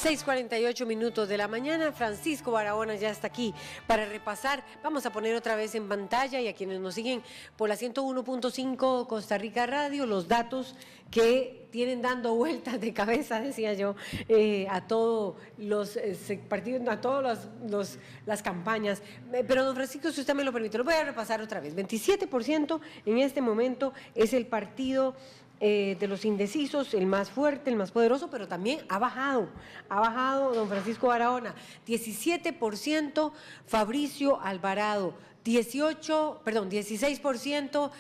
6:48 de la mañana, Francisco Barahona ya está aquí para repasar. Vamos a poner otra vez en pantalla y a quienes nos siguen por la 101.5 Costa Rica Radio, los datos que tienen dando vueltas de cabeza, decía yo, a todos los partidos, a todas las campañas. Pero don Francisco, si usted me lo permite, lo voy a repasar otra vez. 27% en este momento es el partido de los indecisos, el más fuerte, el más poderoso, pero también ha bajado don Francisco Barahona, 17% Fabricio Alvarado, 16%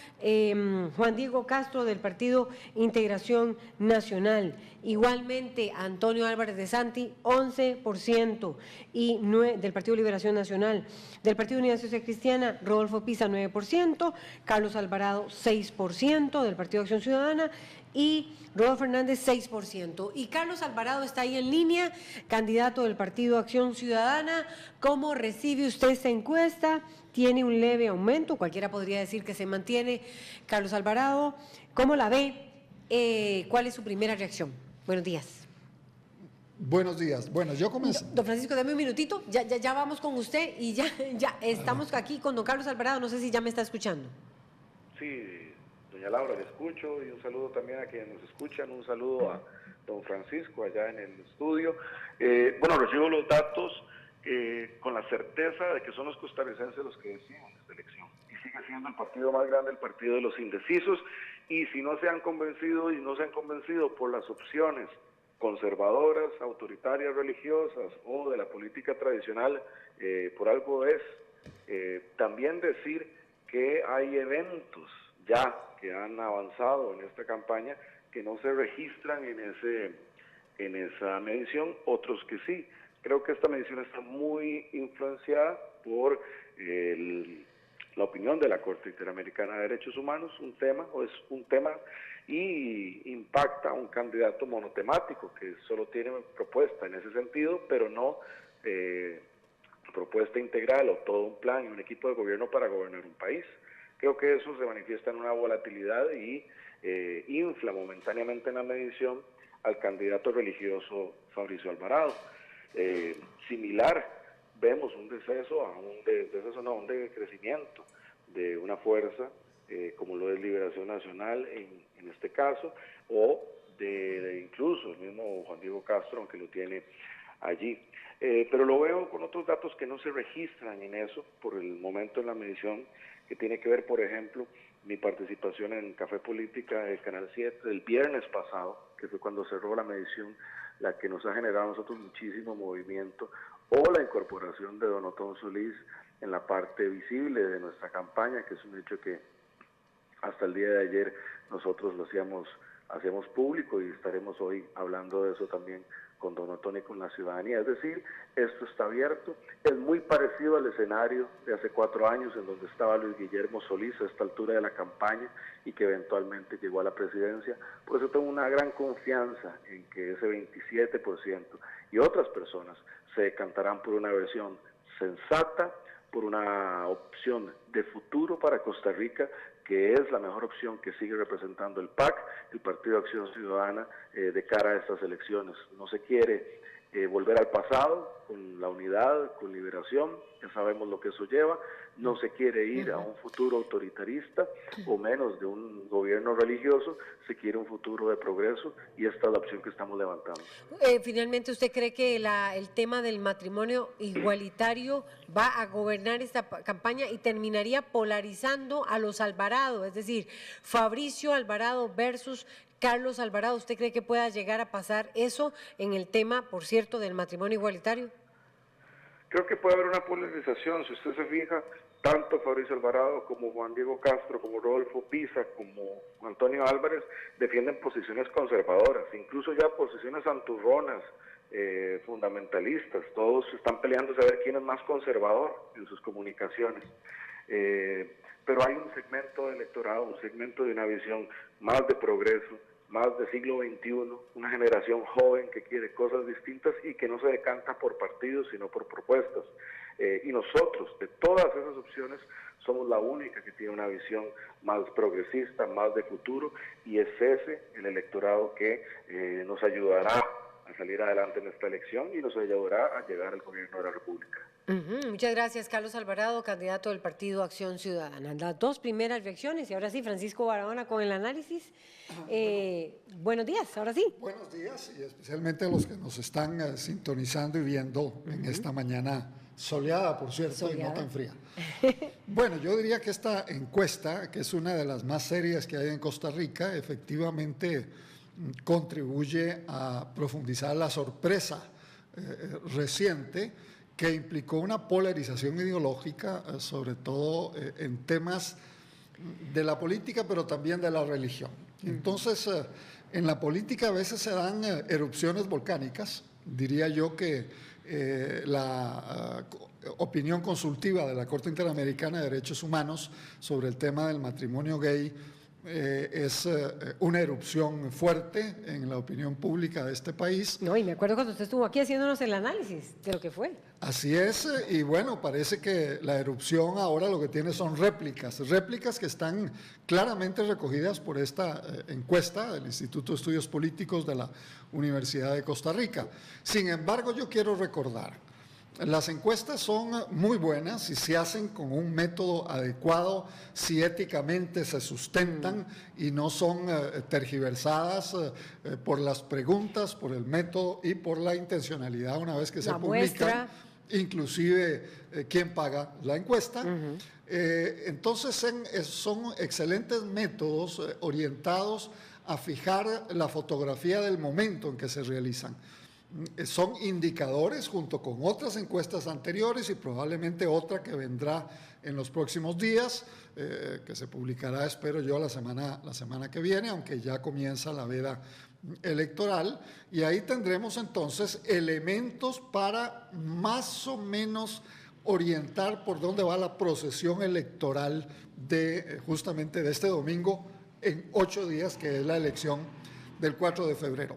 Juan Diego Castro del Partido Integración Nacional, igualmente Antonio Álvarez de Santi, 11% y del Partido Liberación Nacional, del Partido Unidad Social Cristiana, Rodolfo Pisa, 9%, Carlos Alvarado, 6% del Partido Acción Ciudadana y Rodolfo Fernández, 6%. Y Carlos Alvarado está ahí en línea, candidato del Partido Acción Ciudadana. ¿Cómo recibe usted esta encuesta? Tiene un leve aumento, cualquiera podría decir que se mantiene. Carlos Alvarado, ¿cómo la ve? ¿Cuál es su primera reacción? Buenos días. Buenos días. Bueno, yo comencé. Don Francisco, dame un minutito, ya vamos con usted y ya estamos aquí con don Carlos Alvarado, no sé si ya me está escuchando. Sí, doña Laura, le escucho y un saludo también a quienes nos escuchan, un saludo a don Francisco allá en el estudio. Bueno, recibo los datos con la certeza de que son los costarricenses los que deciden esta elección. Y sigue siendo el partido más grande, el partido de los indecisos, y si no se han convencido por las opciones conservadoras, autoritarias, religiosas o de la política tradicional, por algo es. También decir que hay eventos ya que han avanzado en esta campaña que no se registran en esa medición, otros que sí. Creo que esta medición está muy influenciada por la opinión de la Corte Interamericana de Derechos Humanos, es un tema y impacta a un candidato monotemático que solo tiene propuesta en ese sentido, pero no propuesta integral o todo un plan y un equipo de gobierno para gobernar un país. Creo que eso se manifiesta en una volatilidad y infla momentáneamente en la medición al candidato religioso Fabricio Alvarado. Similar, vemos un decrecimiento de una fuerza como lo es Liberación Nacional en este caso, o de incluso el mismo Juan Diego Castro, aunque lo tiene allí. Pero lo veo con otros datos que no se registran en eso por el momento en la medición, que tiene que ver, por ejemplo, mi participación en Café Política del Canal 7 del viernes pasado, que fue cuando cerró la medición, la que nos ha generado a nosotros muchísimo movimiento, o la incorporación de don Otón Solís en la parte visible de nuestra campaña, que es un hecho que hasta el día de ayer nosotros lo hacíamos público y estaremos hoy hablando de eso también con don Otón y con la ciudadanía. Es decir, esto está abierto, es muy parecido al escenario de hace 4 años en donde estaba Luis Guillermo Solís a esta altura de la campaña y que eventualmente llegó a la presidencia. Por eso tengo una gran confianza en que ese 27% y otras personas se decantarán por una versión sensata, por una opción de futuro para Costa Rica, que es la mejor opción que sigue representando el PAC, el Partido Acción Ciudadana, de cara a estas elecciones. No se quiere volver al pasado con la unidad, con Liberación, ya sabemos lo que eso lleva, no se quiere ir a un futuro autoritarista o menos de un gobierno religioso, se quiere un futuro de progreso y esta es la opción que estamos levantando. Finalmente, ¿usted cree que el tema del matrimonio igualitario va a gobernar esta campaña y terminaría polarizando a los Alvarado? Es decir, Fabricio Alvarado versus Carlos Alvarado. ¿Usted cree que pueda llegar a pasar eso en el tema, por cierto, del matrimonio igualitario? Creo que puede haber una polarización. Si usted se fija, tanto Fabricio Alvarado como Juan Diego Castro, como Rodolfo Pisa, como Antonio Álvarez, defienden posiciones conservadoras, incluso ya posiciones santurronas, fundamentalistas. Todos están peleando a ver quién es más conservador en sus comunicaciones. Pero hay un segmento de electorado, un segmento de una visión más de progreso, más de siglo XXI, una generación joven que quiere cosas distintas y que no se decanta por partidos, sino por propuestas. Y nosotros, de todas esas opciones, somos la única que tiene una visión más progresista, más de futuro, y es ese el electorado que nos ayudará salir adelante en esta elección y nos ayudará a llegar al gobierno de la República. Muchas gracias, Carlos Alvarado, candidato del Partido Acción Ciudadana. Las dos primeras reacciones y ahora sí, Francisco Barahona con el análisis. Buenos días, ahora sí. Buenos días y especialmente a los que nos están sintonizando y viendo en esta mañana soleada, por cierto, y no tan fría. Bueno, yo diría que esta encuesta, que es una de las más serias que hay en Costa Rica, efectivamente contribuye a profundizar la sorpresa reciente que implicó una polarización ideológica, sobre todo en temas de la política, pero también de la religión. Entonces, en la política a veces se dan erupciones volcánicas. Diría yo que la opinión consultiva de la Corte Interamericana de Derechos Humanos sobre el tema del matrimonio gay es una erupción fuerte en la opinión pública de este país. No, y me acuerdo cuando usted estuvo aquí haciéndonos el análisis de lo que fue. Así es, y bueno, parece que la erupción ahora lo que tiene son réplicas que están claramente recogidas por esta encuesta del Instituto de Estudios Políticos de la Universidad de Costa Rica. Sin embargo, yo quiero recordar, las encuestas son muy buenas si se hacen con un método adecuado, si éticamente se sustentan y no son tergiversadas por las preguntas, por el método y por la intencionalidad una vez que se publican, inclusive quién paga la encuesta. Entonces son excelentes métodos orientados a fijar la fotografía del momento en que se realizan. Son indicadores junto con otras encuestas anteriores y probablemente otra que vendrá en los próximos días, que se publicará, espero yo, la semana que viene, aunque ya comienza la veda electoral, y ahí tendremos entonces elementos para más o menos orientar por dónde va la procesión electoral de justamente de este domingo en 8 días, que es la elección del 4 de febrero.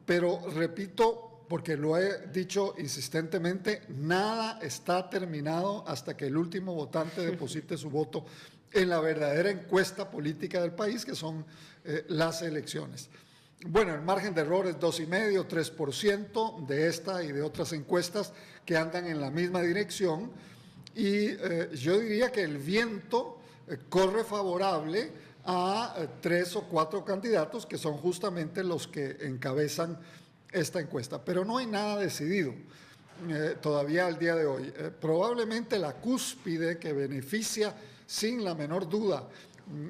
Pero repito, porque lo he dicho insistentemente, nada está terminado hasta que el último votante deposite su voto en la verdadera encuesta política del país, que son las elecciones. Bueno, el margen de error es 2,5%, 3% de esta y de otras encuestas que andan en la misma dirección, y yo diría que el viento corre favorable a 3 o 4 candidatos que son justamente los que encabezan esta encuesta, pero no hay nada decidido todavía al día de hoy. Probablemente la cúspide que beneficia sin la menor duda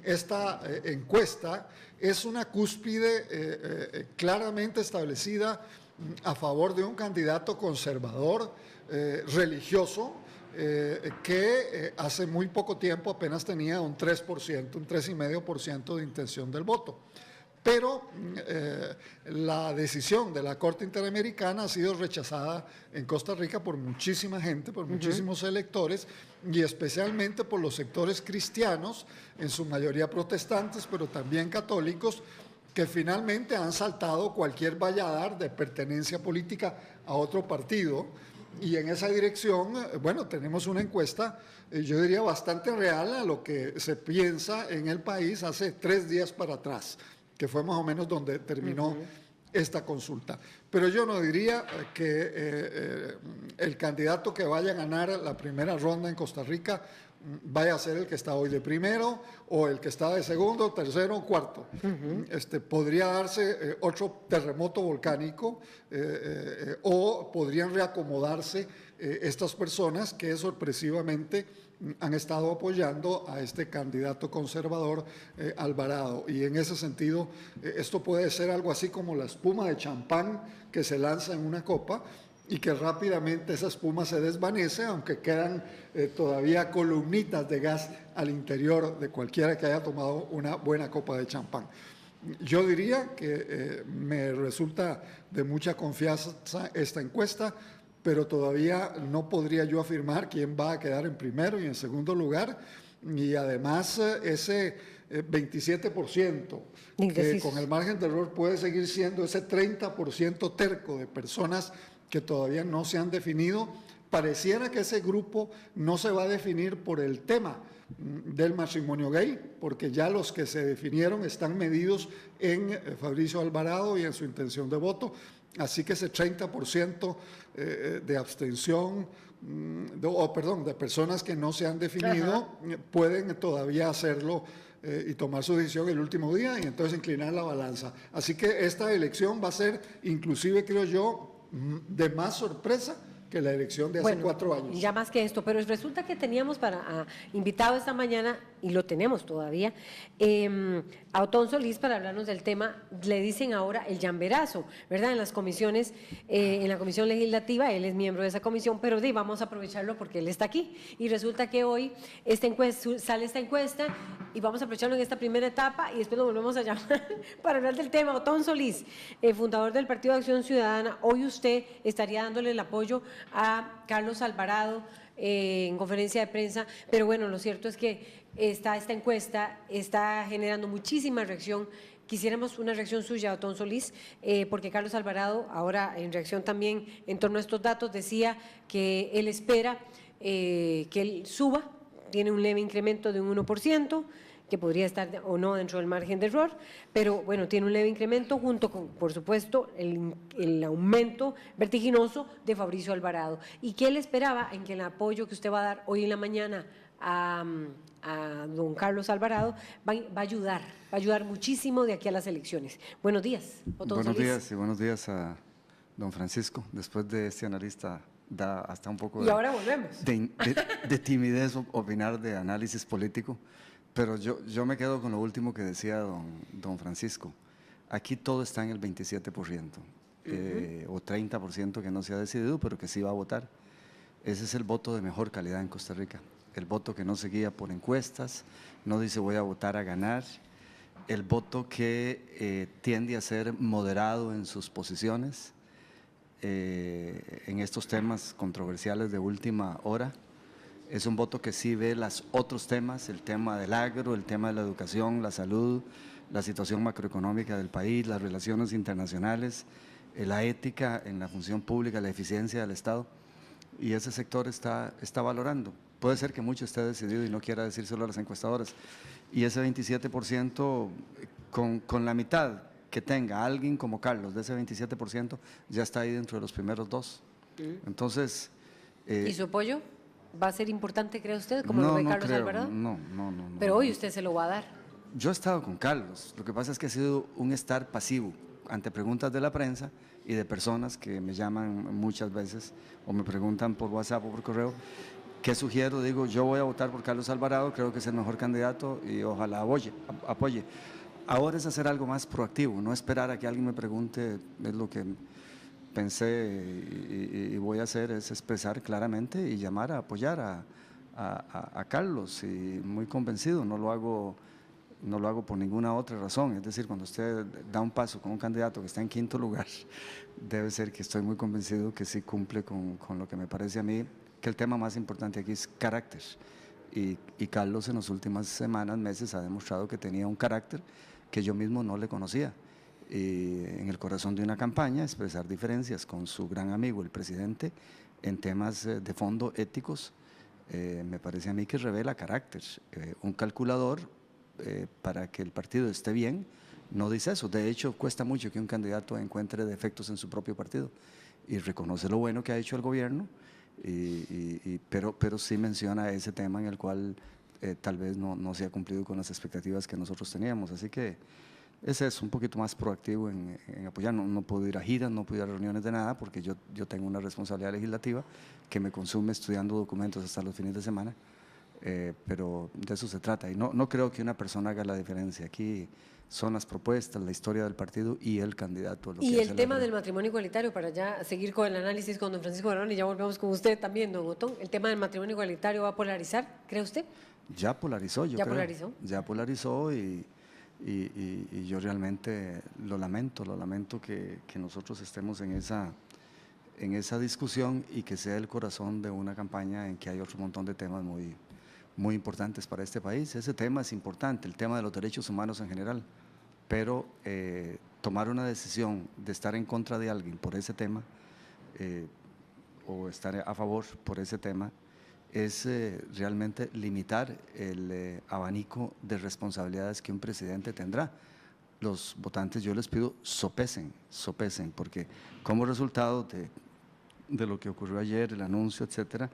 esta encuesta es una cúspide claramente establecida a favor de un candidato conservador, religioso, que hace muy poco tiempo apenas tenía un 3%, un 3,5% de intención del voto. Pero la decisión de la Corte Interamericana ha sido rechazada en Costa Rica por muchísima gente, por muchísimos electores, y especialmente por los sectores cristianos, en su mayoría protestantes, pero también católicos, que finalmente han saltado cualquier valladar de pertenencia política a otro partido. Y en esa dirección, bueno, tenemos una encuesta, yo diría bastante real a lo que se piensa en el país hace 3 días para atrás, que fue más o menos donde terminó esta consulta. Pero yo no diría que el candidato que vaya a ganar la primera ronda en Costa Rica vaya a ser el que está hoy de primero, o el que está de segundo, tercero o cuarto. Podría darse otro terremoto volcánico, o podrían reacomodarse estas personas que sorpresivamente han estado apoyando a este candidato conservador Alvarado. Y en ese sentido, esto puede ser algo así como la espuma de champán que se lanza en una copa y que rápidamente esa espuma se desvanece, aunque quedan todavía columnitas de gas al interior de cualquiera que haya tomado una buena copa de champán. Yo diría que me resulta de mucha confianza esta encuesta, pero todavía no podría yo afirmar quién va a quedar en primero y en segundo lugar, y además ese 27%, que con el margen de error puede seguir siendo ese 30% terco de personas que todavía no se han definido. Pareciera que ese grupo no se va a definir por el tema del matrimonio gay, porque ya los que se definieron están medidos en Fabricio Alvarado y en su intención de voto, Así que ese 30% de abstención, de personas que no se han definido, pueden todavía hacerlo y tomar su decisión el último día y entonces inclinar la balanza. Así que esta elección va a ser, inclusive creo yo, de más sorpresa que la elección de hace 4 años. Ya más que esto, pero resulta que teníamos invitado esta mañana, y lo tenemos todavía, a Otón Solís para hablarnos del tema, le dicen ahora el llamberazo, ¿verdad? En las comisiones, en la comisión legislativa, él es miembro de esa comisión, pero vamos a aprovecharlo porque él está aquí. Y resulta que hoy sale esta encuesta y vamos a aprovecharlo en esta primera etapa y después lo volvemos a llamar para hablar del tema. Otón Solís, fundador del Partido de Acción Ciudadana, hoy usted estaría dándole el apoyo a Carlos Alvarado en conferencia de prensa, pero bueno, lo cierto es que esta encuesta está generando muchísima reacción. Quisiéramos una reacción suya, Otón Solís, porque Carlos Alvarado, ahora en reacción también en torno a estos datos, decía que él espera que él suba, tiene un leve incremento de un 1%, que podría estar o no dentro del margen de error, pero bueno, tiene un leve incremento junto con, por supuesto, el aumento vertiginoso de Fabricio Alvarado. ¿Y qué él esperaba en que el apoyo que usted va a dar hoy en la mañana a don Carlos Alvarado va a ayudar muchísimo de aquí a las elecciones? Buenos días, Otón Buenos Solís. días y buenos días a don Francisco. Después de este analista da hasta un poco ahora volvemos. de timidez opinar de análisis político, pero yo me quedo con lo último que decía don Francisco. Aquí todo está en el 27%, o 30% que no se ha decidido, pero que sí va a votar. Ese es el voto de mejor calidad en Costa Rica. El voto que no se guía por encuestas, no dice voy a votar a ganar. El voto que tiende a ser moderado en sus posiciones en estos temas controversiales de última hora. Es un voto que sí ve los otros temas, el tema del agro, el tema de la educación, la salud, la situación macroeconómica del país, las relaciones internacionales, la ética en la función pública, la eficiencia del Estado. Y ese sector está valorando. Puede ser que mucho esté decidido y no quiera decírselo a las encuestadoras. Y ese 27%, con la mitad que tenga alguien como Carlos, de ese 27%, ya está ahí dentro de los primeros 2. Entonces… ¿Y su apoyo va a ser importante, cree usted, como lo ve Carlos Alvarado? No. Pero hoy usted se lo va a dar. Yo he estado con Carlos, lo que pasa es que ha sido un estar pasivo ante preguntas de la prensa y de personas que me llaman muchas veces o me preguntan por WhatsApp o por correo. ¿Qué sugiero? Digo, yo voy a votar por Carlos Alvarado, creo que es el mejor candidato y ojalá apoye. Ahora es hacer algo más proactivo, no esperar a que alguien me pregunte, es lo que pensé y voy a hacer, es expresar claramente y llamar a apoyar a Carlos, y muy convencido, no lo hago por ninguna otra razón. Es decir, cuando usted da un paso con un candidato que está en 5º lugar, debe ser que estoy muy convencido que sí cumple con lo que me parece a mí, que el tema más importante aquí es carácter. Y Carlos en las últimas semanas, meses, ha demostrado que tenía un carácter que yo mismo no le conocía. Y en el corazón de una campaña, expresar diferencias con su gran amigo, el presidente, en temas de fondo éticos, me parece a mí que revela carácter. Un calculador, para que el partido esté bien, no dice eso. De hecho, cuesta mucho que un candidato encuentre defectos en su propio partido y reconoce lo bueno que ha hecho el gobierno, pero sí menciona ese tema en el cual tal vez no se ha cumplido con las expectativas que nosotros teníamos. Así que ese es un poquito más proactivo en apoyar. No puedo ir a giras, no puedo ir a reuniones de nada, porque yo tengo una responsabilidad legislativa que me consume estudiando documentos hasta los fines de semana. Pero de eso se trata, y no creo que una persona haga la diferencia. Aquí son las propuestas, la historia del partido y el candidato. Y el tema del matrimonio igualitario, para ya seguir con el análisis con don Francisco Barón, y ya volvemos con usted también, don Otón. ¿El tema del matrimonio igualitario va a polarizar, cree usted? Ya polarizó, yo creo. Ya polarizó y yo realmente lo lamento que nosotros estemos en esa discusión y que sea el corazón de una campaña en que hay otro montón de temas muy importantes para este país. Ese tema es importante, el tema de los derechos humanos en general, pero tomar una decisión de estar en contra de alguien por ese tema o estar a favor por ese tema es realmente limitar el abanico de responsabilidades que un presidente tendrá. los votantes, yo les pido sopesen, porque como resultado de lo que ocurrió ayer, el anuncio, etcétera,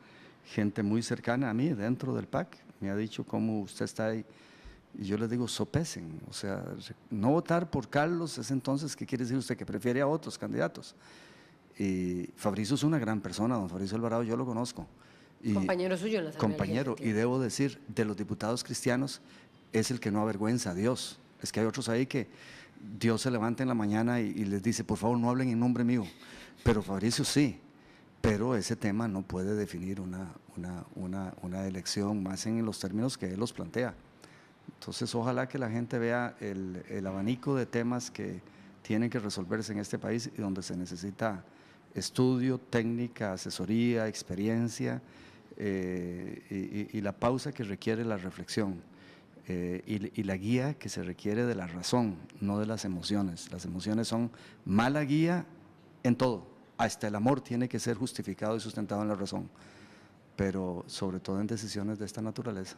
gente muy cercana a mí dentro del PAC me ha dicho cómo usted está ahí. Y yo les digo, sopesen, o sea, no votar por Carlos es entonces, ¿qué quiere decir usted? Que prefiere a otros candidatos. Y Fabricio es una gran persona, don Fabricio Alvarado, yo lo conozco. Y compañero suyo en la Asamblea compañero, y Legislativa. debo decir, de los diputados cristianos, es el que no avergüenza a Dios. Es que hay otros ahí que Dios se levanta en la mañana y les dice, por favor, no hablen en nombre mío. Pero Fabricio sí, pero ese tema no puede definir una elección más en los términos que él los plantea. Entonces, ojalá que la gente vea el abanico de temas que tienen que resolverse en este país y donde se necesita estudio, técnica, asesoría, experiencia y la pausa que requiere la reflexión y la guía que se requiere de la razón, no de las emociones. Las emociones son mala guía en todo, hasta el amor tiene que ser justificado y sustentado en la razón, pero sobre todo en decisiones de esta naturaleza.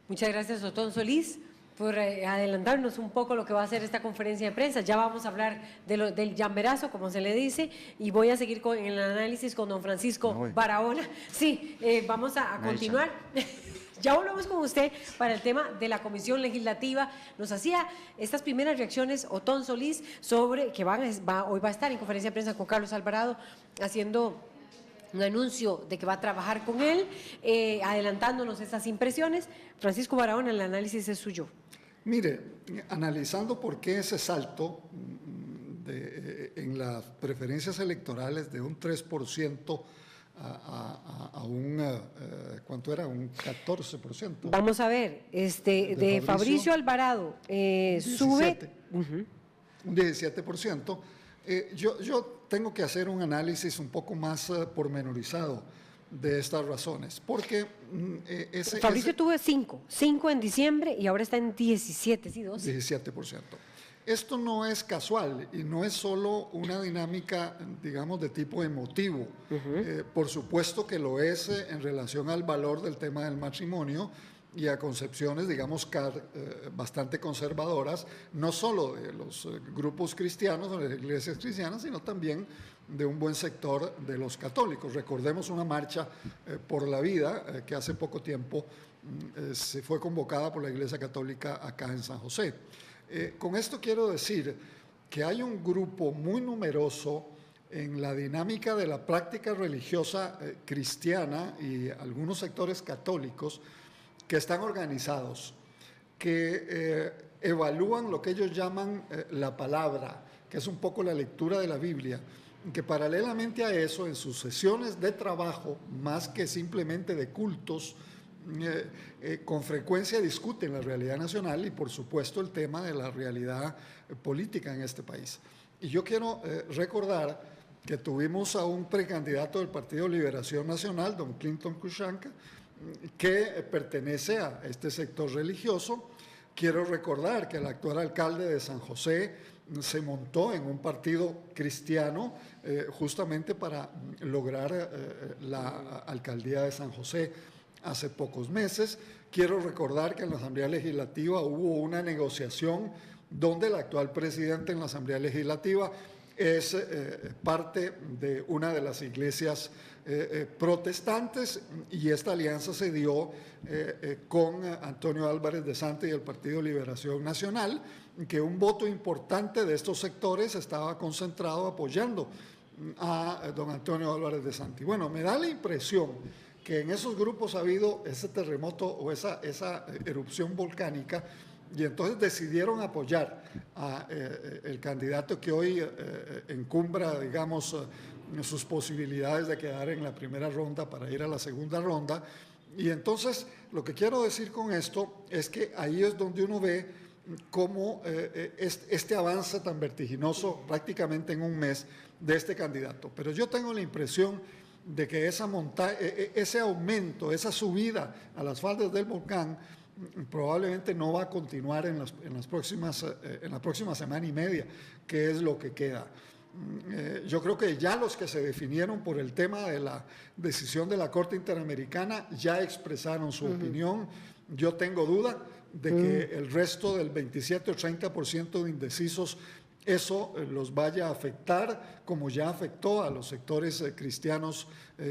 Muchas gracias, Otón Solís, por adelantarnos un poco lo que va a ser esta conferencia de prensa. Ya vamos a hablar del llamberazo, como se le dice, y voy a seguir en el análisis con don Francisco Barahona. Sí, vamos a continuar. Ya volvemos con usted para el tema de la Comisión Legislativa. Nos hacía estas primeras reacciones Otón Solís sobre que hoy va a estar en conferencia de prensa con Carlos Alvarado haciendo un anuncio de que va a trabajar con él, adelantándonos esas impresiones. Francisco Barahona, el análisis es suyo. Mire, analizando por qué ese salto en las preferencias electorales de un 3% a un, ¿cuánto era? Un 14%. Vamos a ver, de Fabricio Alvarado sube… Un 17%. Yo tengo que hacer un análisis un poco más pormenorizado de estas razones, porque Fabricio tuvo 5 en diciembre y ahora está en 17, ¿sí? 12. 17%. Esto no es casual y no es solo una dinámica, digamos, de tipo emotivo. Por supuesto que lo es en relación al valor del tema del matrimonio y a concepciones, digamos, bastante conservadoras, no solo de los grupos cristianos o de las iglesias cristianas, sino también de un buen sector de los católicos. Recordemos una marcha por la vida que hace poco tiempo se fue convocada por la Iglesia Católica acá en San José. Con esto quiero decir que hay un grupo muy numeroso en la dinámica de la práctica religiosa cristiana y algunos sectores católicos que están organizados, que evalúan lo que ellos llaman la palabra, que es un poco la lectura de la Biblia, que paralelamente a eso, en sus sesiones de trabajo, más que simplemente de cultos, con frecuencia discuten la realidad nacional y, por supuesto, el tema de la realidad política en este país. Y yo quiero recordar que tuvimos a un precandidato del Partido Liberación Nacional, don Clinton Cushanca, que pertenece a este sector religioso. Quiero recordar que el actual alcalde de San José se montó en un partido cristiano justamente para lograr la alcaldía de San José hace pocos meses. Quiero recordar que en la Asamblea Legislativa hubo una negociación donde el actual presidente en la Asamblea Legislativa es parte de una de las iglesias protestantes, y esta alianza se dio con Antonio Álvarez de Santi y el Partido Liberación Nacional, que un voto importante de estos sectores estaba concentrado apoyando a don Antonio Álvarez de Santi. Bueno, me da la impresión que en esos grupos ha habido ese terremoto o esa erupción volcánica, y entonces decidieron apoyar a el candidato que hoy encumbra, digamos, sus posibilidades de quedar en la primera ronda para ir a la segunda ronda. Y entonces lo que quiero decir con esto es que ahí es donde uno ve cómo este avance tan vertiginoso prácticamente en un mes de este candidato. Pero yo tengo la impresión de que ese aumento, esa subida a las faldas del volcán probablemente no va a continuar en la próxima semana y media, que es lo que queda. Yo creo que ya los que se definieron por el tema de la decisión de la Corte Interamericana ya expresaron su opinión. Yo tengo duda de que el resto del 27 o 30% de indecisos eso los vaya a afectar, como ya afectó a los sectores cristianos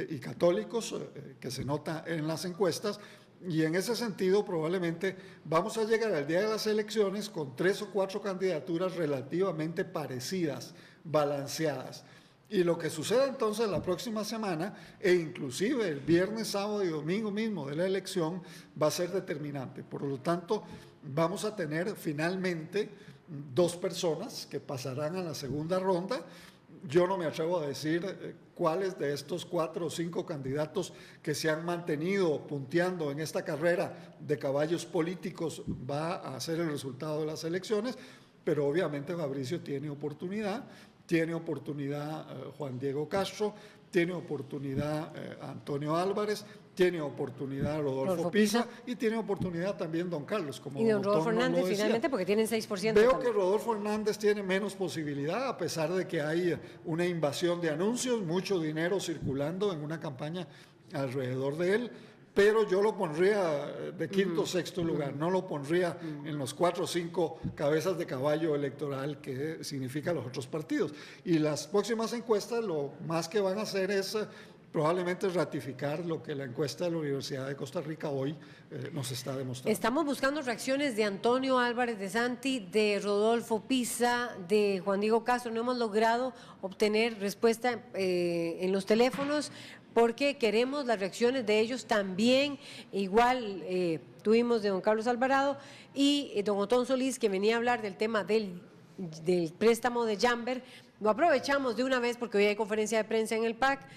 y católicos, que se nota en las encuestas. Y en ese sentido, probablemente vamos a llegar al día de las elecciones con 3 o 4 candidaturas relativamente parecidas, balanceadas. Y lo que suceda entonces la próxima semana, e inclusive el viernes, sábado y domingo mismo de la elección, va a ser determinante. Por lo tanto, vamos a tener finalmente 2 personas que pasarán a la segunda ronda. Yo no me atrevo a decir cuáles de estos 4 o 5 candidatos que se han mantenido punteando en esta carrera de caballos políticos va a ser el resultado de las elecciones, pero obviamente Fabricio tiene oportunidad Juan Diego Castro, tiene oportunidad Antonio Álvarez, tiene oportunidad Rodolfo Pisa y tiene oportunidad también don Carlos. Como y don Rodolfo Hernández finalmente, porque tienen 6%. Veo que Rodolfo Hernández tiene menos posibilidad, a pesar de que hay una invasión de anuncios, mucho dinero circulando en una campaña alrededor de él, pero yo lo pondría de quinto o sexto lugar, no lo pondría en los 4 o 5 cabezas de caballo electoral que significan los otros partidos. Y las próximas encuestas lo más que van a hacer es probablemente ratificar lo que la encuesta de la Universidad de Costa Rica hoy nos está demostrando. Estamos buscando reacciones de Antonio Álvarez de Santi, de Rodolfo Pisa, de Juan Diego Castro. No hemos logrado obtener respuesta en los teléfonos porque queremos las reacciones de ellos también. Igual tuvimos de don Carlos Alvarado y don Otón Solís, que venía a hablar del tema del préstamo de Jamber. Lo aprovechamos de una vez porque hoy hay conferencia de prensa en el PAC,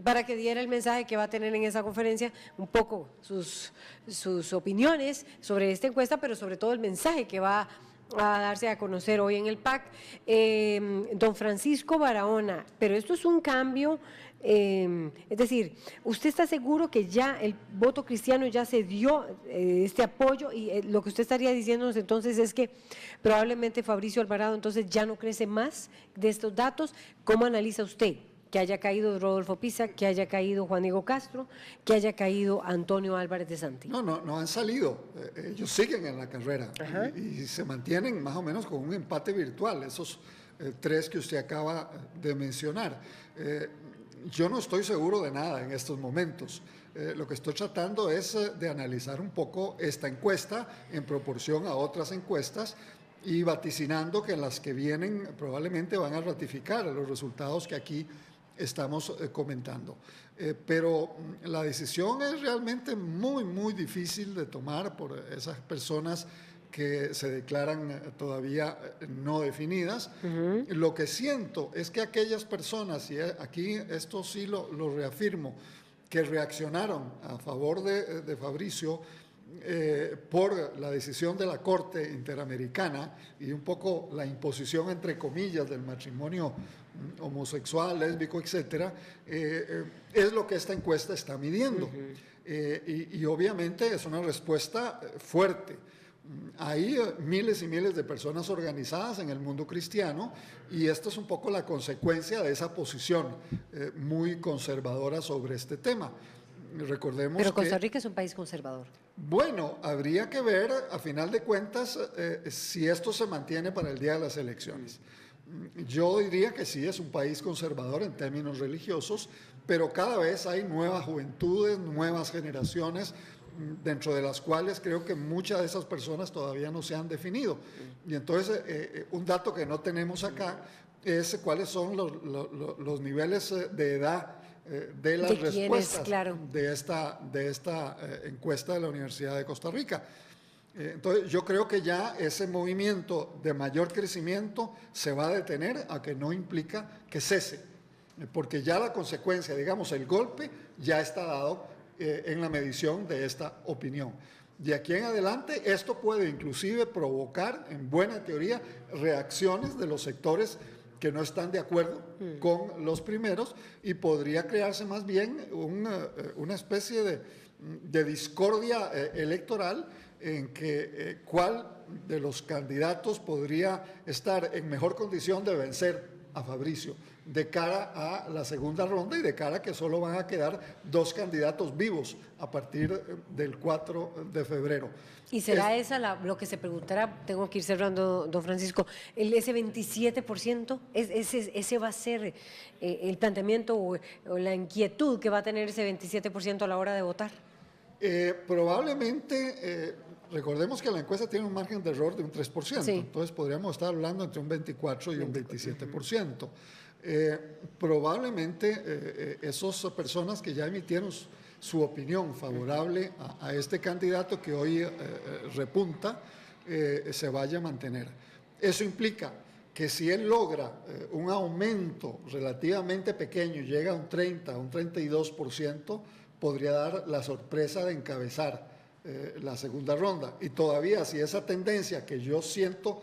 para que diera el mensaje que va a tener en esa conferencia, un poco sus opiniones sobre esta encuesta, pero sobre todo el mensaje que va a darse a conocer hoy en el PAC. Don Francisco Barahona, pero esto es un cambio, es decir, ¿usted está seguro que ya el voto cristiano ya se dio este apoyo? Y lo que usted estaría diciéndonos entonces es que probablemente Fabricio Alvarado entonces ya no crece más de estos datos. ¿Cómo analiza usted que haya caído Rodolfo Pisa, que haya caído Juan Diego Castro, que haya caído Antonio Álvarez de Santi? No han salido, ellos siguen en la carrera y se mantienen más o menos con un empate virtual, esos 3 que usted acaba de mencionar. Yo no estoy seguro de nada en estos momentos. Lo que estoy tratando es de analizar un poco esta encuesta en proporción a otras encuestas y vaticinando que las que vienen probablemente van a ratificar los resultados que aquí estamos comentando. Pero la decisión es realmente muy difícil de tomar por esas personas que se declaran todavía no definidas. Lo que siento es que aquellas personas, y aquí esto sí lo reafirmo, que reaccionaron a favor de Fabricio por la decisión de la Corte Interamericana y un poco la imposición, entre comillas, del matrimonio homosexual, lésbico, etcétera, es lo que esta encuesta está midiendo. Y obviamente es una respuesta fuerte. Hay miles y miles de personas organizadas en el mundo cristiano y esto es un poco la consecuencia de esa posición muy conservadora sobre este tema. Recordemos Pero Costa Rica es un país conservador. Bueno, habría que ver, a final de cuentas, si esto se mantiene para el día de las elecciones. Yo diría que sí, es un país conservador en términos religiosos, pero cada vez hay nuevas juventudes, nuevas generaciones, dentro de las cuales creo que muchas de esas personas todavía no se han definido. Y entonces, un dato que no tenemos acá es cuáles son los niveles de edad de las respuestas de esta encuesta de la Universidad de Costa Rica. Entonces, yo creo que ya ese movimiento de mayor crecimiento se va a detener, a que no implica que cese, porque ya la consecuencia, digamos, el golpe ya está dado en la medición de esta opinión. De aquí en adelante, esto puede inclusive provocar, en buena teoría, reacciones de los sectores que no están de acuerdo con los primeros y podría crearse más bien una especie de discordia electoral en que cuál de los candidatos podría estar en mejor condición de vencer a Fabricio. de cara a la segunda ronda y de cara a que solo van a quedar 2 candidatos vivos a partir del 4 de febrero. ¿Y será lo que se preguntará? Tengo que ir cerrando, don Francisco. ¿Ese 27%? ¿Ese va a ser el planteamiento o la inquietud que va a tener ese 27% a la hora de votar? Probablemente, recordemos que la encuesta tiene un margen de error de un 3%, sí. Entonces podríamos estar hablando entre un 24 y un 27%. Probablemente esas personas que ya emitieron su opinión favorable a este candidato que hoy repunta, se vaya a mantener. Eso implica que si él logra un aumento relativamente pequeño, llega a un 30, un 32%, podría dar la sorpresa de encabezar la segunda ronda. Y todavía si esa tendencia que yo siento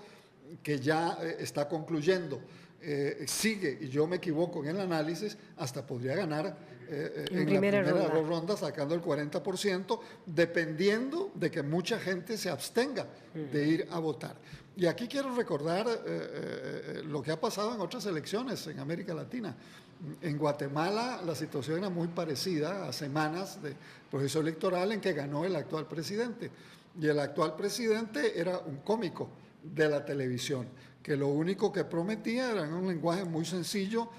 que ya está concluyendo sigue y yo me equivoco en el análisis, hasta podría ganar en la primera ronda sacando el 40%, dependiendo de que mucha gente se abstenga de ir a votar. Y aquí quiero recordar lo que ha pasado en otras elecciones en América Latina. En Guatemala la situación era muy parecida a semanas de proceso electoral en que ganó el actual presidente. Y el actual presidente era un cómico de la televisión, que lo único que prometía era en un lenguaje muy sencillo,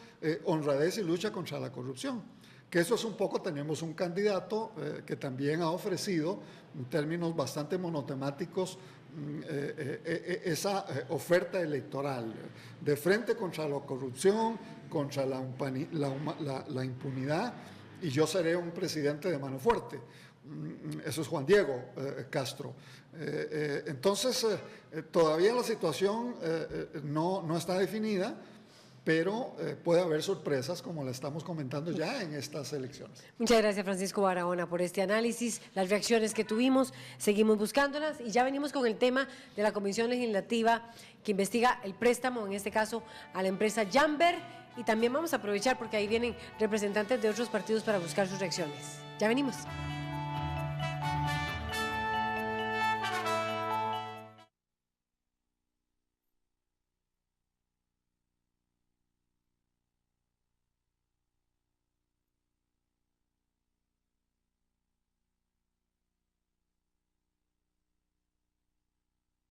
honradez y lucha contra la corrupción. Que eso es un poco, tenemos un candidato que también ha ofrecido, en términos bastante monotemáticos, esa oferta electoral, de frente contra la corrupción, contra la impunidad, y yo seré un presidente de mano fuerte. Eso es Juan Diego Castro. Entonces, todavía la situación no está definida, pero puede haber sorpresas como la estamos comentando ya en estas elecciones. Muchas gracias, Francisco Barahona, por este análisis, las reacciones que tuvimos, seguimos buscándolas y ya venimos con el tema de la Comisión Legislativa que investiga el préstamo, en este caso a la empresa Jamber, y también vamos a aprovechar porque ahí vienen representantes de otros partidos para buscar sus reacciones. Ya venimos.